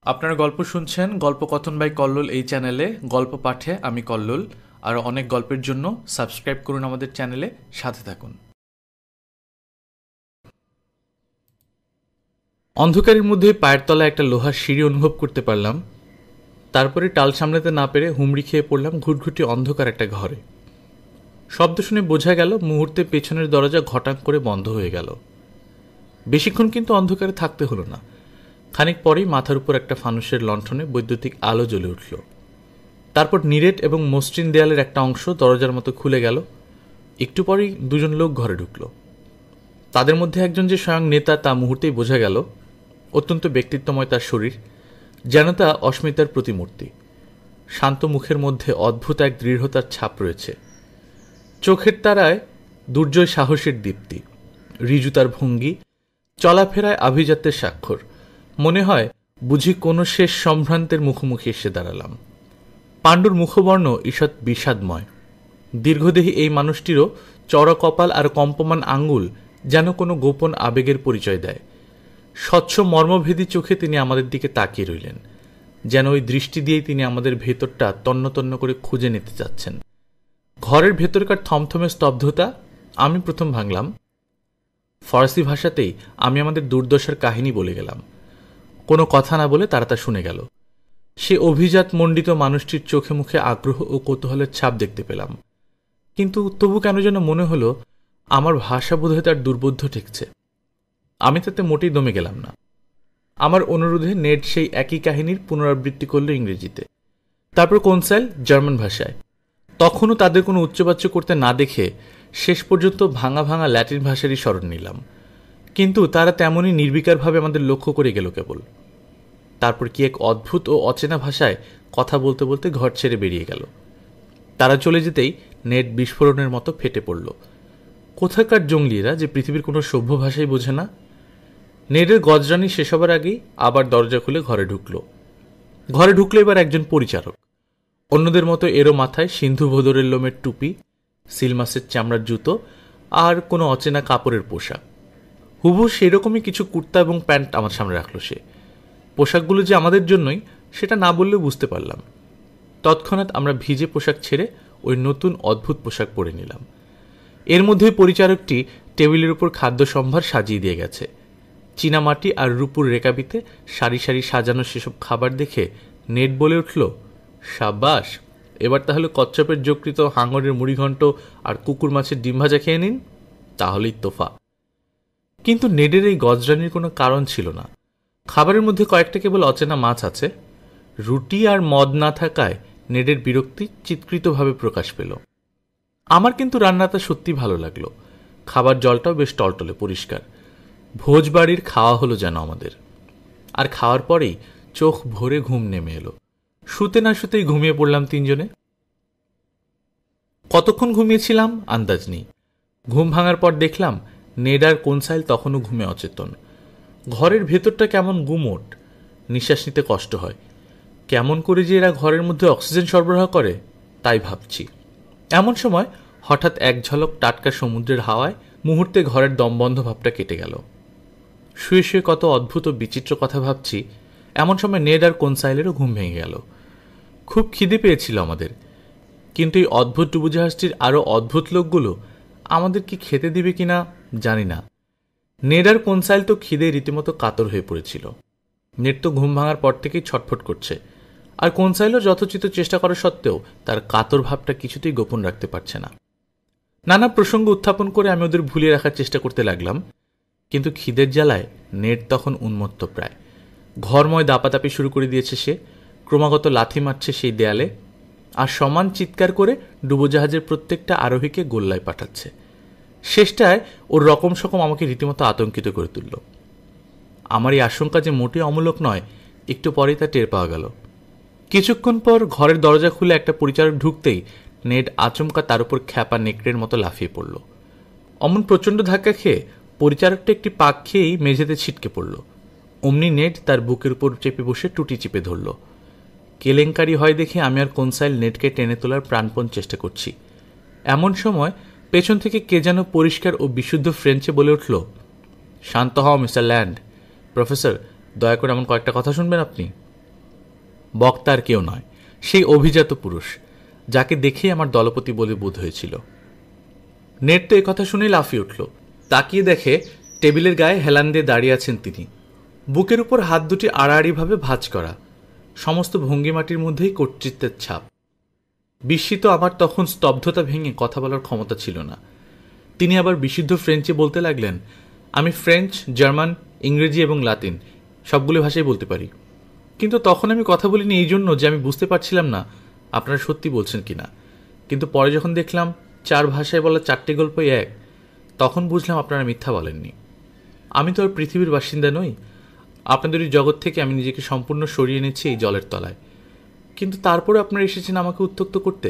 আপনারা গল্প শুনছেন গল্পকথন বাই কল্লোল এই চ্যানেলে। গল্প পাঠে আমি কল্লোল। আর অনেক গল্পের জন্য সাবস্ক্রাইব করুন আমাদের চ্যানেলে, সাথে থাকুন। অন্ধকারের মধ্যে পায়ের তলায় একটা লোহার সিঁড়ি অনুভব করতে পারলাম। তারপরে টাল সামলাতে না পেরে হুমড়ি খেয়ে পড়লাম ঘুটঘুটি অন্ধকার একটা ঘরে। শব্দ শুনে বোঝা গেল মুহূর্তে পেছনের দরজা ঘটাং করে বন্ধ হয়ে গেল। বেশিক্ষণ কিন্তু অন্ধকারে থাকতে হলো না। খানিক পরেই মাথার উপর একটা ফানুসের লণ্ঠনে বৈদ্যুতিক আলো জ্বলে উঠল। তারপর নিরেট এবং মসৃণ দেয়ালের একটা অংশ দরজার মতো খুলে গেল। একটু পরেই দুজন লোক ঘরে ঢুকল। তাদের মধ্যে একজন যে স্বয়ং নেতা তা মুহূর্তেই বোঝা গেল। অত্যন্ত ব্যক্তিত্বময় তার শরীর, যেন তা অস্মিতার প্রতিমূর্তি। শান্ত মুখের মধ্যে অদ্ভুত এক দৃঢ়তার ছাপ রয়েছে। চোখের তারায় দুর্জয় সাহসের দীপ্তি, ঋজু তার ভঙ্গি, চলাফেরায় আভিজাত্যের স্বাক্ষর। মনে হয় বুঝি কোনো শেষ সম্ভ্রান্তের মুখোমুখি এসে দাঁড়ালাম। পাণ্ডুর মুখবর্ণ ঈষৎ বিষাদময়। দীর্ঘদেহী এই মানুষটিরও চড়া কপাল আর কম্পমান আঙ্গুল যেন কোনো গোপন আবেগের পরিচয় দেয়। স্বচ্ছ মর্মভেদী চোখে তিনি আমাদের দিকে তাকিয়ে রইলেন, যেন ওই দৃষ্টি দিয়েই তিনি আমাদের ভেতরটা তন্ন তন্ন করে খুঁজে নিতে চাচ্ছেন। ঘরের ভেতরকার থমথমে স্তব্ধতা আমি প্রথম ভাঙলাম। ফরাসি ভাষাতেই আমি আমাদের দুর্দশার কাহিনী বলে গেলাম। কোনো কথা না বলে তারা তা শুনে গেল। সে অভিজাত মণ্ডিত মানুষটির চোখে মুখে আগ্রহ ও কৌতূহলের ছাপ দেখতে পেলাম। কিন্তু তবু কেন যেন মনে হলো আমার ভাষা বোধহয় তার দুর্বোধ্য ঠেকছে। আমি তাতে মোটেই দমে গেলাম না। আমার অনুরোধে নেড সেই একই কাহিনীর পুনরাবৃত্তি করল ইংরেজিতে, তারপর কনসাল জার্মান ভাষায়। তখনও তাদের কোনো উচ্চবাচ্য করতে না দেখে শেষ পর্যন্ত ভাঙা ভাঙা ল্যাটিন ভাষারই স্মরণ নিলাম। কিন্তু তারা তেমনই নির্বিকারভাবে আমাদের লক্ষ্য করে গেল কেবল। তারপর কি এক অদ্ভুত ও অচেনা ভাষায় কথা বলতে বলতে ঘর ছেড়ে বেরিয়ে গেল। তারা চলে যেতেই নেট বিস্ফোরণের মতো ফেটে পড়ল। কোথাকার জঙ্গলিরা যে পৃথিবীর কোনো সভ্য ভাষাই বোঝে না। নেটের গজরানি শেষ হবার আগেই আবার দরজা খুলে ঘরে ঢুকল। এবার একজন পরিচারক। অন্যদের মতো এরও মাথায় সিন্ধু ভোদরের লোমের টুপি, সিলমাসের চামড়ার জুতো আর কোনো অচেনা কাপড়ের পোশাক। হুবহু সেরকমই কিছু কুর্তা এবং প্যান্ট আমার সামনে রাখল সে। পোশাকগুলো যে আমাদের জন্যই সেটা না বললেও বুঝতে পারলাম। তৎক্ষণাৎ আমরা ভিজে পোশাক ছেড়ে ওই নতুন অদ্ভুত পোশাক পরে নিলাম। এর মধ্যে পরিচারকটি টেবিলের উপর খাদ্য সম্ভার সাজিয়ে দিয়ে গেছে। চীনামাটি আর রূপুর রেকাবিতে সারি সারি সাজানো সেসব খাবার দেখে নেট বলে উঠল, সাব্বাস, এবার তাহলে কচ্ছপের যকৃত, হাঙরের মুড়িঘণ্ট আর কুকুর মাছের ডিম ভাজা খেয়ে নিন, তাহলেই তোফা। কিন্তু নেডের এই গজরানির কোনো কারণ ছিল না। খাবারের মধ্যে কয়েকটা কেবল অচেনা মাছ আছে। রুটি আর মদ না থাকায় নেডের বিরক্তি চিৎকৃতভাবে প্রকাশ পেল। আমার কিন্তু রান্নাটা সত্যি ভালো লাগলো। খাবার জলটাও বেশ টলটলে পরিষ্কার। ভোজবাড়ির খাওয়া হলো যেন আমাদের। আর খাওয়ার পরেই চোখ ভরে ঘুম নেমে এলো। শুতে না শুতেই ঘুমিয়ে পড়লাম তিনজনে। কতক্ষণ ঘুমিয়েছিলাম আন্দাজ নেই। ঘুম ভাঙার পর দেখলাম নেড আর কনসাইল তখনও ঘুমে অচেতন। ঘরের ভেতরটা কেমন গুমোট, নিঃশ্বাস নিতে কষ্ট হয়। কেমন করে যে এরা ঘরের মধ্যে অক্সিজেন সরবরাহ করে তাই ভাবছি। এমন সময় হঠাৎ এক ঝলক টাটকা সমুদ্রের হাওয়ায় মুহূর্তে ঘরের দমবন্ধ ভাবটা কেটে গেল। শুয়ে শুয়ে কত অদ্ভুত ও বিচিত্র কথা ভাবছি, এমন সময় নেড আর কনসাইলেরও ঘুম ভেঙে গেল। খুব খিদে পেয়েছিল আমাদের, কিন্তু এই অদ্ভুত ডুবুজাহাজটির আরও অদ্ভুত লোকগুলো আমাদের কি খেতে দিবে কিনা জানি না। নেড আর কনসাইল তো খিদে রীতিমতো কাতর হয়ে পড়েছিল। নেড তো ঘুম ভাঙার পর থেকেই ছটফট করছে, আর কনসাইলও যথোচিত চেষ্টা করা সত্ত্বেও তার কাতর ভাবটা কিছুতেই গোপন রাখতে পারছে না। নানা প্রসঙ্গ উত্থাপন করে আমি ওদের ভুলিয়ে রাখার চেষ্টা করতে লাগলাম, কিন্তু খিদের জ্বালায় নেড তখন উন্মত্ত প্রায়। ঘরময় দাপাদাপি শুরু করে দিয়েছে সে, ক্রমাগত লাথি মারছে সেই দেয়ালে, আর সমান চিৎকার করে ডুবোজাহাজের প্রত্যেকটা আরোহীকে গোল্লায় পাঠাচ্ছে। শেষটায় ওর রকম সকম আমাকে রীতিমতো আতঙ্কিত করে তুলল। আমার এই আশঙ্কা যে মোটেই অমূলক নয়, একটু পরেই তা টের পাওয়া গেল। কিছুক্ষণ পর ঘরের দরজা খুলে একটা পরিচারক ঢুকতেই নেড আচমকা তার উপর খ্যাপা নেকড়ের মতো লাফিয়ে পড়ল। অমন প্রচণ্ড ধাক্কা খেয়ে পরিচারকটা একটি পাক খেয়েই মেঝেতে ছিটকে পড়ল। অমনি নেড তার বুকের উপর চেপে বসে টুটি চিপে ধরল। কেলেঙ্কারি হয় দেখে আমি আর কনসাইল নেডকে টেনে তোলার প্রাণপণ চেষ্টা করছি। এমন সময় পেছন থেকে কে যেন পরিষ্কার ও বিশুদ্ধ ফ্রেঞ্চে বলে উঠল, শান্ত হও মিস্টার ল্যান্ড। প্রফেসর, দয়া করে এমন কয়েকটা কথা শুনবেন আপনি। বক্তা আর কেউ নয়, সেই অভিজাত পুরুষ যাকে দেখেই আমার দলপতি বলে বোধ হয়েছিল। নেট তো কথা শুনেই লাফিয়ে উঠল। তাকিয়ে দেখে টেবিলের গায়ে হেলান দিয়ে দাঁড়িয়ে আছেন তিনি, বুকের উপর হাত দুটি আড়াআড়িভাবে ভাঁজ করা, সমস্ত ভঙ্গিমাটির মধ্যেই কর্তৃত্বের ছাপ। বিস্মিত আমার তখন স্তব্ধতা ভেঙে কথা বলার ক্ষমতা ছিল না। তিনি আবার বিশুদ্ধ ফ্রেঞ্চে বলতে লাগলেন। আমি ফ্রেঞ্চ, জার্মান, ইংরেজি এবং লাতিন সবগুলো ভাষাই বলতে পারি, কিন্তু তখন আমি কথা বলিনি এই জন্য যে আমি বুঝতে পারছিলাম না আপনারা সত্যি বলছেন কিনা। কিন্তু পরে যখন দেখলাম 4 ভাষায় বলা 4টে গল্পই এক, তখন বুঝলাম আপনারা মিথ্যা বলেননি। আমি তো আর পৃথিবীর বাসিন্দা নই। আপনাদের এই জগৎ থেকে আমি নিজেকে সম্পূর্ণ সরিয়ে এনেছি এই জলের তলায়, কিন্তু তারপরে আপনারা এসেছেন আমাকে উত্ত্যক্ত করতে।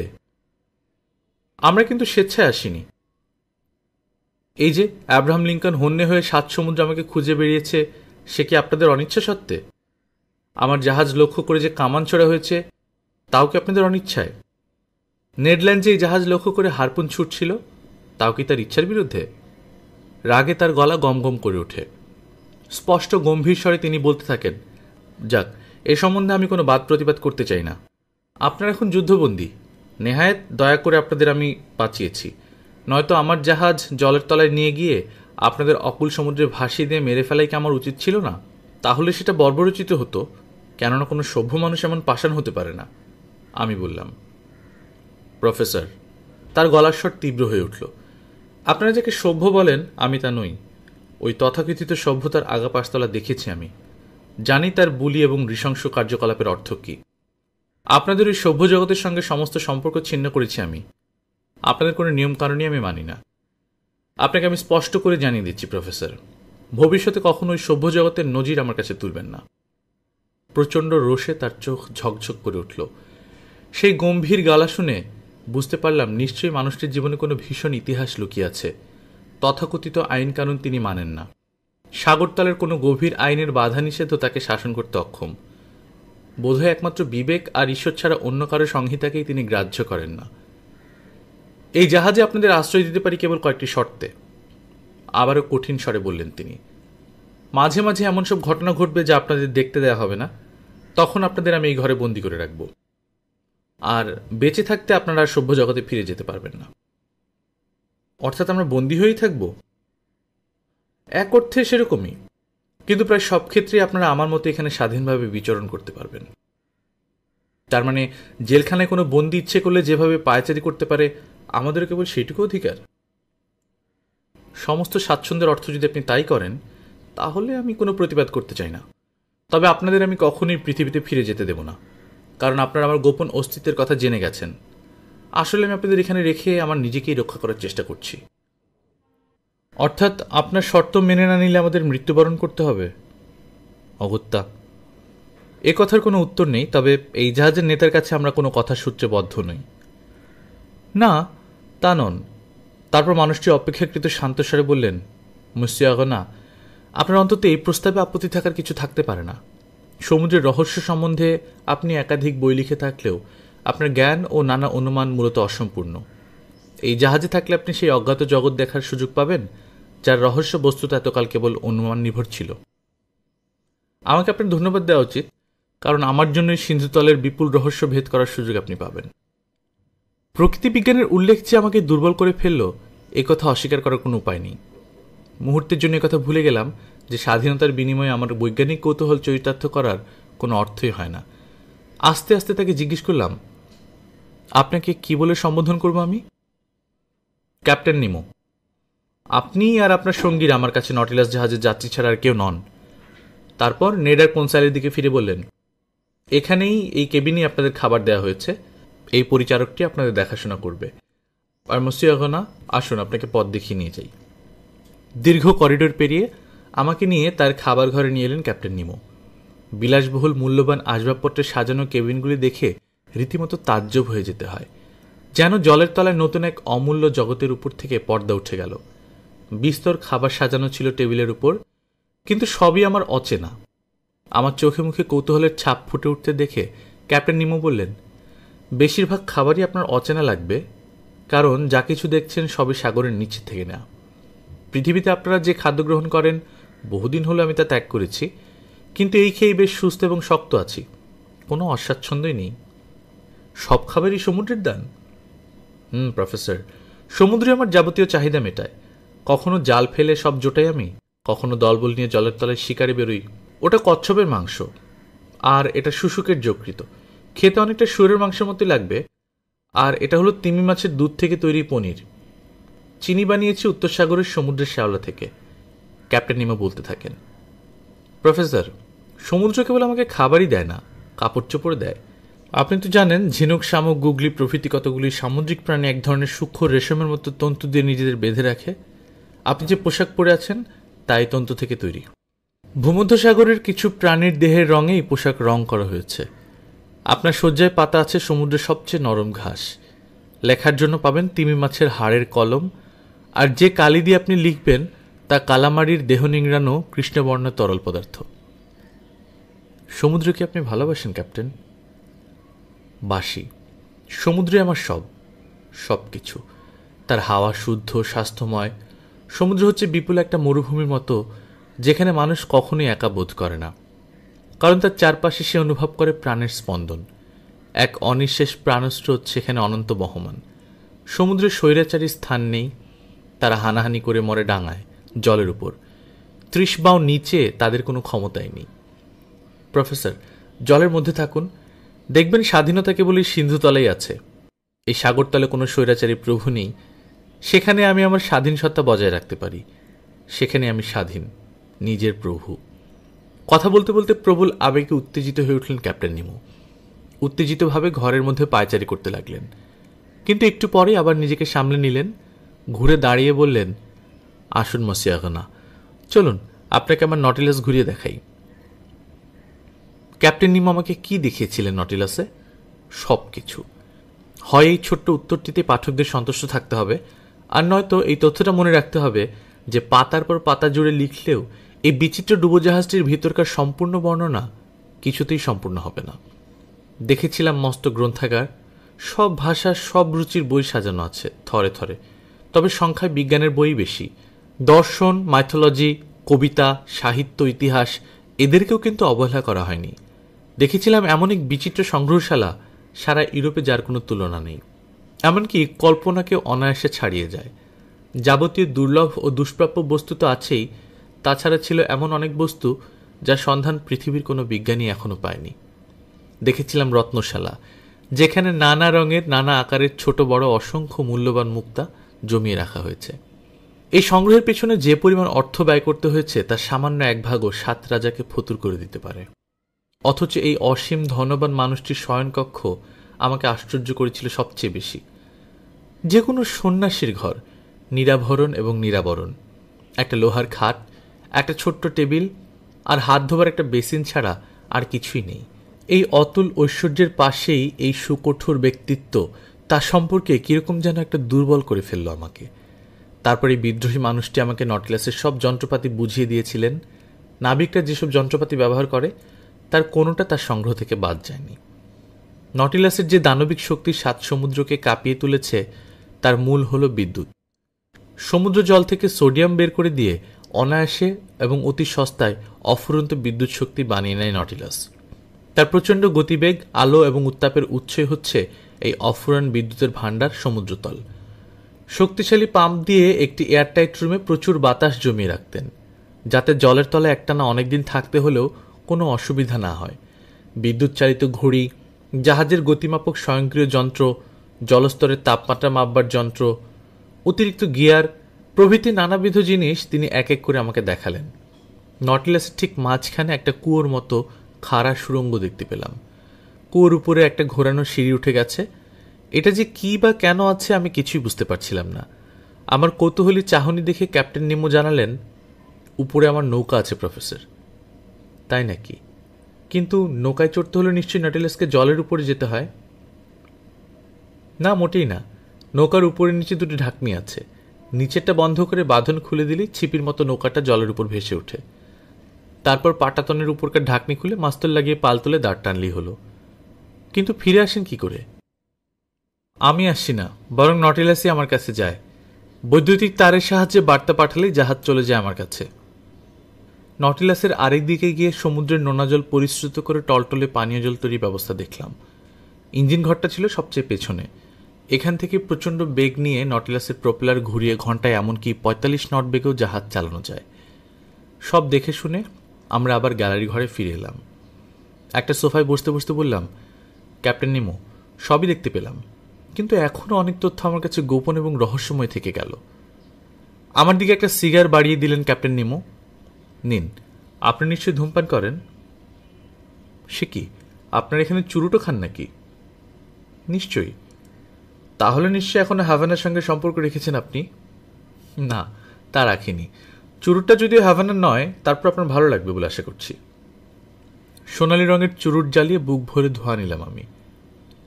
আমরা কিন্তু স্বেচ্ছায় আসিনি। এই যে অ্যাব্রাহাম লিঙ্কন হন্যে হয়ে 7 সমুদ্র আমাকে খুঁজে বেরিয়েছে, সে কি আপনাদের অনিচ্ছা সত্ত্বে? আমার জাহাজ লক্ষ্য করে যে কামান ছোড়া হয়েছে, তাও কি আপনাদের অনিচ্ছায়? নেডল্যান্ড যে এই জাহাজ লক্ষ্য করে হারপুন ছুটছিল, তাও কি তার ইচ্ছার বিরুদ্ধে? রাগে তার গলা গমগম করে ওঠে। স্পষ্ট গম্ভীর স্বরে তিনি বলতে থাকেন, যাক, এ সম্বন্ধে আমি কোনো বাদ প্রতিবাদ করতে চাই না। আপনারা এখন যুদ্ধবন্দী। নেহায়েত দয়া করে আপনাদের আমি বাঁচিয়েছি, নয়তো আমার জাহাজ জলের তলায় নিয়ে গিয়ে আপনাদের অকুল সমুদ্রে ভাসিয়ে দিয়ে মেরে ফেলাই কি আমার উচিত ছিল না? তাহলে সেটা বর্বরচিত হতো, কেননা কোনো সভ্য মানুষ এমন পাষাণ হতে পারে না। আমি বললাম, প্রফেসর। তার গলার স্বর তীব্র হয়ে উঠল। আপনারা যাকে সভ্য বলেন আমি তা নই। ওই তথাকথিত সভ্যতার আগা পাঁচতলা দেখেছি আমি, জানি তার বুলি এবং নৃশংস কার্যকলাপের অর্থ কী। আপনাদের ওই সভ্য জগতের সঙ্গে সমস্ত সম্পর্ক ছিন্ন করেছি আমি। আপনাদের কোনো নিয়মকানুনই আমি মানি না। আপনাকে আমি স্পষ্ট করে জানিয়ে দিচ্ছি প্রফেসর, ভবিষ্যতে কখনো ওই সভ্য জগতের নজির আমার কাছে তুলবেন না। প্রচণ্ড রোষে তার চোখ ঝকঝক করে উঠল। সেই গম্ভীর গালা শুনে বুঝতে পারলাম নিশ্চয়ই মানুষটির জীবনে কোনো ভীষণ ইতিহাস লুকিয়ে আছে। তথাকথিত আইন কানুন তিনি মানেন না। সাগরতলের কোনো গভীর আইনের বাধা নিষেধও তাকে শাসন করতে অক্ষম। বোধহয় একমাত্র বিবেক আর ঈশ্বর ছাড়া অন্য কারো সংহিতাকেই তিনি গ্রাহ্য করেন না। এই জাহাজে আপনাদের আশ্রয় দিতে পারি কেবল কয়েকটি শর্তে, আবারও কঠিন স্বরে বললেন তিনি। মাঝে মাঝে এমন সব ঘটনা ঘটবে যা আপনাদের দেখতে দেওয়া হবে না, তখন আপনাদের আমি এই ঘরে বন্দি করে রাখব। আর বেঁচে থাকতে আপনারা সভ্য জগতে ফিরে যেতে পারবেন না। অর্থাৎ আমরা বন্দী হয়েই থাকব? এক অর্থে সেরকমই, কিন্তু প্রায় সব ক্ষেত্রেই আপনারা আমার মতো এখানে স্বাধীনভাবে বিচরণ করতে পারবেন। তার মানে জেলখানায় কোনো বন্দী ইচ্ছে করলে যেভাবে পায়চারি করতে পারে, আমাদেরও কেবল সেইটুকু অধিকার? সমস্ত স্বাচ্ছন্দ্যের অর্থ যদি আপনি তাই করেন, তাহলে আমি কোনো প্রতিবাদ করতে চাই না। তবে আপনাদের আমি কখনোই পৃথিবীতে ফিরে যেতে দেব না, কারণ আপনারা আমার গোপন অস্তিত্বের কথা জেনে গেছেন। আসলে আমি আপনাদের এখানে রেখে আমার নিজেকেই রক্ষা করার চেষ্টা করছি। অর্থাৎ আপনার শর্ত মেনে না নিলে আমাদের মৃত্যুবরণ করতে হবে? অগত্যা। এ কথার কোনো উত্তর নেই, তবে এই জাহাজের নেতার কাছে আমরা কোনো কথার সূত্রে বদ্ধ নই। না, তা নন। তারপর মানুষটি অপেক্ষাকৃত শান্তস্বরে বললেন, মুসিয়া আগনা, আপনার অন্তত এই প্রস্তাবে আপত্তি থাকার কিছু থাকতে পারে না। সমুদ্রের রহস্য সম্বন্ধে আপনি একাধিক বই লিখে থাকলেও আপনার জ্ঞান ও নানা অনুমান মূলত অসম্পূর্ণ। এই জাহাজে থাকলে আপনি সেই অজ্ঞাত জগৎ দেখার সুযোগ পাবেন, যার রহস্য বস্তুত এতকাল কেবল অনুমান নির্ভর ছিল। আমাকে আপনার ধন্যবাদ দেওয়া উচিত, কারণ আমার জন্যই সিন্ধুতলের বিপুল রহস্য ভেদ করার সুযোগ আপনি পাবেন। প্রকৃতি বিজ্ঞানের উল্লেখ যে আমাকে দুর্বল করে ফেলল, এ কথা অস্বীকার করার কোনো উপায় নেই। মুহূর্তের জন্য কথা ভুলে গেলাম যে স্বাধীনতার বিনিময়ে আমার বৈজ্ঞানিক কৌতূহল চরিতার্থ করার কোনো অর্থই হয় না। আস্তে আস্তে তাকে জিজ্ঞেস করলাম, আপনাকে কি বলে সম্বোধন করব আমি? ক্যাপ্টেন নিমো। আপনি আর আপনার সঙ্গীরা আমার কাছে নটিলাস জাহাজের যাত্রী ছাড়া আর কেউ নন। তারপর নেড আর কোনসালের দিকে ফিরে বললেন, এখানেই এই কেবিনেই আপনাদের খাবার দেওয়া হয়েছে। এই পরিচারকটি আপনাদের দেখাশোনা করবে। আর মুসিয়াগনা, আসুন আপনাকে পথ দেখিয়ে নিয়ে যাই। দীর্ঘ করিডোর পেরিয়ে আমাকে নিয়ে তার খাবার ঘরে নিয়ে এলেন ক্যাপ্টেন নিমো। বিলাসবহুল মূল্যবান আসবাবপত্রের সাজানো কেবিনগুলি দেখে রীতিমতো তাজ্জব হয়ে যেতে হয়, যেন জলের তলায় নতুন এক অমূল্য জগতের উপর থেকে পর্দা উঠে গেল। বিস্তর খাবার সাজানো ছিল টেবিলের উপর, কিন্তু সবই আমার অচেনা। আমার চোখে মুখে কৌতূহলের ছাপ ফুটে উঠতে দেখে ক্যাপ্টেন নিমো বললেন, বেশিরভাগ খাবারই আপনার অচেনা লাগবে, কারণ যা কিছু দেখছেন সবই সাগরের নিচে থেকে নেওয়া। পৃথিবীতে আপনারা যে খাদ্য গ্রহণ করেন, বহুদিন হলো আমি তা ত্যাগ করেছি, কিন্তু এই খেয়েই বেশ সুস্থ এবং শক্ত আছি। কোনো অস্বাচ্ছন্দ্যই নেই। সব খাবারই সমুদ্রের দান? প্রফেসর, সমুদ্রে আমার যাবতীয় চাহিদা মেটায়। কখনো জাল ফেলে সব জোটাই আমি, কখনো দলবল নিয়ে জলের তলায় শিকারে বেরোই। ওটা কচ্ছপের মাংস, আর এটা শুশুকের যকৃত। খেতে অনেকটা শুয়োরের মাংসের মতোই লাগবে। আর এটা হলো তিমি মাছের দুধ থেকে তৈরি পনির। চিনি বানিয়েছি উত্তর সাগরের সমুদ্রের শ্যাওলা থেকে। ক্যাপ্টেন নিমো বলতে থাকেন, প্রফেসর, সমুদ্র কেবল আমাকে খাবারই দেয় না, কাপড় চোপড় দেয়। আপনি তো জানেন, ঝিনুক, শামুক, গুগলি প্রভৃতি কতগুলি সামুদ্রিক প্রাণী এক ধরনের সূক্ষ্ম রেশমের মতো তন্তু দিয়ে নিজেদের বেঁধে রাখে। আপনি যে পোশাক পরে আছেন তাই তন্তু থেকে তৈরি। ভূমধ্যসাগরের কিছু প্রাণীর দেহের রঙেই পোশাক রং করা হয়েছে। আপনার শয্যায় পাতা আছে সমুদ্রের সবচেয়ে নরম ঘাস। লেখার জন্য পাবেন তিমি মাছের হাড়ের কলম, আর যে কালি দিয়ে আপনি লিখবেন তা কালামারির দেহ নিংড়ানো কৃষ্ণবর্ণ তরল পদার্থ। সমুদ্রকে আপনি ভালোবাসেন ক্যাপ্টেন? বাসি। সমুদ্রে আমার সব, সব কিছু। তার হাওয়া শুদ্ধ, স্বাস্থ্যময়। সমুদ্র হচ্ছে বিপুল একটা মরুভূমির মতো, যেখানে মানুষ কখনোই একা বোধ করে না, কারণ তার চারপাশে সে অনুভব করে প্রাণের স্পন্দন। এক অনিঃশেষ প্রাণস্রোত সেখানে অনন্ত বহমান। সমুদ্রের স্বৈরাচারী স্থান নেই। তারা হানাহানি করে মরে ডাঙায়, জলের উপর। ৩০ বাও নিচে তাদের কোনো ক্ষমতাই নেই। প্রফেসর, জলের মধ্যে থাকুন, দেখবেন স্বাধীনতা কেবলই সিন্ধুতলেই আছে। এই সাগরতলে কোনো স্বৈরাচারী প্রভু নেই। সেখানে আমি আমার স্বাধীন সত্তা বজায় রাখতে পারি। সেখানে আমি স্বাধীন, নিজের প্রভু। কথা বলতে বলতে প্রবল আবেগে উত্তেজিত হয়ে উঠলেন ক্যাপ্টেন নিমো। উত্তেজিতভাবে ঘরের মধ্যে পায়চারি করতে লাগলেন, কিন্তু একটু পরে আবার নিজেকে সামলে নিলেন। ঘুরে দাঁড়িয়ে বললেন, আসুন মসিয়াগনা, চলুন আপনাকে আমার নটিলাস ঘুরিয়ে দেখাই। ক্যাপ্টেন নিমো আমাকে কি দেখিয়েছিলেন নটিলাসে? সব কিছু। হয় এই ছোট্ট উত্তরটিতে পাঠকদের সন্তুষ্ট থাকতে হবে, আর নয়তো এই তথ্যটা মনে রাখতে হবে যে পাতার পর পাতা জুড়ে লিখলেও এই বিচিত্র ডুবোজাহাজটির ভিতরকার সম্পূর্ণ বর্ণনা কিছুতেই সম্পূর্ণ হবে না। দেখেছিলাম মস্ত গ্রন্থাগার, সব ভাষার সব রুচির বই সাজানো আছে থরে থরে, তবে সংখ্যায় বিজ্ঞানের বই বেশি। দর্শন, মাইথোলজি, কবিতা, সাহিত্য, ইতিহাস এদেরকেও কিন্তু অবহেলা করা হয়নি। দেখেছিলাম এমন এক বিচিত্র সংগ্রহশালা, সারা ইউরোপে যার কোনো তুলনা নেই। এমনকি কল্পনাকে অনায়াসে ছাড়িয়ে যায়। যাবতীয় দুর্লভ ও দুষ্প্রাপ্য বস্তু তো আছেই, তাছাড়া ছিল এমন অনেক বস্তু যার সন্ধান পৃথিবীর কোনো বিজ্ঞানী এখনো পায়নি। দেখেছিলাম রত্নশালা, যেখানে নানা রঙের, নানা আকারের ছোট বড় অসংখ্য মূল্যবান মুক্তা জমিয়ে রাখা হয়েছে। এই সংগ্রহের পেছনে যে পরিমাণ অর্থ ব্যয় করতে হয়েছে তার সামান্য এক ভাগও ৭ রাজাকে ফতুর করে দিতে পারে। অথচ এই অসীম ধনবান মানুষটির শয়নকক্ষ আমাকে আশ্চর্য করেছিল সবচেয়ে বেশি। যে কোনো সন্ন্যাসীর ঘর, নিরাভরণ এবং নিরাবরণ। একটা লোহার খাট, একটা ছোট্ট টেবিল, আর হাত ধোবার একটা বেসিন ছাড়া আর কিছুই নেই। এই অতুল ঐশ্বর্যের পাশেই এই সুকঠোর ব্যক্তিত্ব, তার সম্পর্কে কিরকম যেন একটা দুর্বল করে ফেলল আমাকে। তারপর এই বিদ্রোহী মানুষটি আমাকে নটিলাসের সব যন্ত্রপাতি বুঝিয়ে দিয়েছিলেন। নাবিকরা যেসব যন্ত্রপাতি ব্যবহার করে তার কোনোটা তার সংগ্রহ থেকে বাদ যায়নি। নটিলাসের যে দানবিক শক্তি ৭ সমুদ্রকে কাঁপিয়ে তুলেছে তার মূল হল বিদ্যুৎ। সমুদ্র জল থেকে সোডিয়াম বের করে দিয়ে অনায়াসে এবং অতি সস্তায় অফুরন্ত বিদ্যুৎ শক্তি বানিয়ে নেয় নটিলাস। তার প্রচণ্ড গতিবেগ, আলো এবং উত্তাপের উৎসই হচ্ছে এই অফুরান বিদ্যুতের ভাণ্ডার সমুদ্রতল। শক্তিশালী পাম্প দিয়ে একটি এয়ারটাইট রুমে প্রচুর বাতাস জমিয়ে রাখতেন, যাতে জলের তলায় একটানা অনেকদিন থাকতে হলেও কোনো অসুবিধা না হয়। বিদ্যুৎ চালিত ঘড়ি, জাহাজের গতিমাপক স্বয়ংক্রিয় যন্ত্র, জলস্তরের তাপমাত্রা মাপবার যন্ত্র, অতিরিক্ত গিয়ার প্রভৃতি নানাবিধ জিনিস তিনি এক এক করে আমাকে দেখালেন। নটিলাসের ঠিক মাঝখানে একটা কুয়োর মতো খাড়া সুড়ঙ্গ দেখতে পেলাম। কুয়োর উপরে একটা ঘোরানো সিঁড়ি উঠে গেছে। এটা যে কি বা কেন আছে আমি কিছুই বুঝতে পারছিলাম না। আমার কৌতূহলী চাহনি দেখে ক্যাপ্টেন নিমো জানালেন, উপরে আমার নৌকা আছে প্রফেসর। তাই নাকি? কিন্তু নৌকায় চড়তে হলে নিশ্চয়ই নটিলাসকে জলের উপরে যেতে হয়? না, মোটেই না। নৌকার উপরে নিচে দুটি ঢাকনি আছে। নিচেরটা বন্ধ করে বাঁধন খুলে দিলেই ছিপির মতো নৌকাটা জলের উপর ভেসে ওঠে। তারপর পাটাতনের উপরকার ঢাকনি খুলে মাস্তল লাগিয়ে পাল তুলে দাঁড় টানলেই হলো। কিন্তু ফিরে আসেন কি করে? আমি আসছি না, বরং নটিলাসই আমার কাছে যায়। বৈদ্যুতিক তারের সাহায্যে বার্তা পাঠালেই জাহাজ চলে যায় আমার কাছে। নটিলাসের আরেক দিকে গিয়ে সমুদ্রের নোনা জল পরিশ্রুত করে টলটলে পানীয় জল তৈরির ব্যবস্থা দেখলাম। ইঞ্জিন ঘরটা ছিল সবচেয়ে পেছনে। এখান থেকে প্রচণ্ড বেগ নিয়ে নটিলাসের প্রপেলার ঘুরিয়ে ঘন্টায় এমনকি ৪৫ নট বেগেও জাহাজ চালানো যায়। সব দেখে শুনে আমরা আবার গ্যালারি ঘরে ফিরে এলাম। একটা সোফায় বসতে বসতে বললাম, ক্যাপ্টেন নিমো, সবই দেখতে পেলাম, কিন্তু এখনও অনেক তথ্য আমার কাছে গোপন এবং রহস্যময় থেকে গেল। আমার দিকে একটা সিগার বাড়িয়ে দিলেন ক্যাপ্টেন নিমো। নিন, আপনি নিশ্চয়ই ধূমপান করেন? সে কি, আপনার এখানে চুরুটও খান নাকি? নিশ্চয়ই। তাহলে নিশ্চয়ই এখনো হাভানার সঙ্গে সম্পর্ক রেখেছেন আপনি? না, তা রাখিনি। চুরুটটা যদিও হাভানার নয়, তারপর আপনার ভালো লাগবে বলে আশা করছি। সোনালি রঙের চুরুট জ্বালিয়ে বুক ভরে ধোয়া নিলাম আমি।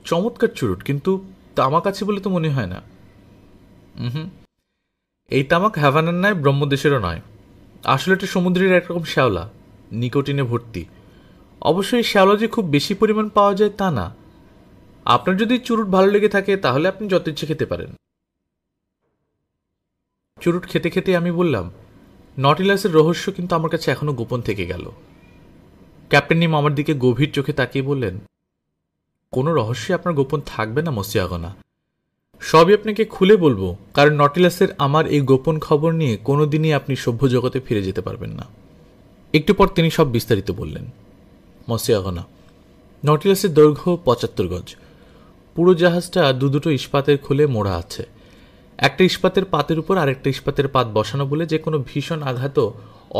চমৎকার চুরুট, কিন্তু তামাক আছে বলে তো মনে হয় না। হুম, এই তামাক হাভানার নয়, ব্রহ্মদেশেরও নয়। আসলে এটা সমুদ্রের একরকম শ্যাওলা, নিকোটিনে ভর্তি। অবশ্যই শ্যাওলা যে খুব বেশি পরিমাণ পাওয়া যায় তা না। আপনার যদি চুরুট ভালো লেগে থাকে তাহলে আপনি যত ইচ্ছে খেতে পারেন। চুরুট খেতে খেতে আমি বললাম, নটিলাসের রহস্য কিন্তু আমার কাছে এখনো গোপন থেকে গেল। ক্যাপ্টেন নিম আমার দিকে গভীর চোখে তাকিয়ে বললেন, কোনো রহস্যই আপনার গোপন থাকবে না মসিয়াগনা। সবই আপনাকে খুলে বলবো, কারণ নটিলাসের আমার এই গোপন খবর নিয়ে কোনোদিনই আপনি সভ্য জগতে ফিরে যেতে পারবেন না। একটু পর তিনি সব বিস্তারিত বললেন। মসিয়াগনা, নটিলাসের দৈর্ঘ্য ৭৫ গজ। পুরো জাহাজটা দুটো ইস্পাতের খুলে মোড়া আছে। একটা ইস্পাতের পাতের উপর আরেকটা ইস্পাতের পাত বসানো বলে যে কোনো ভীষণ আঘাতও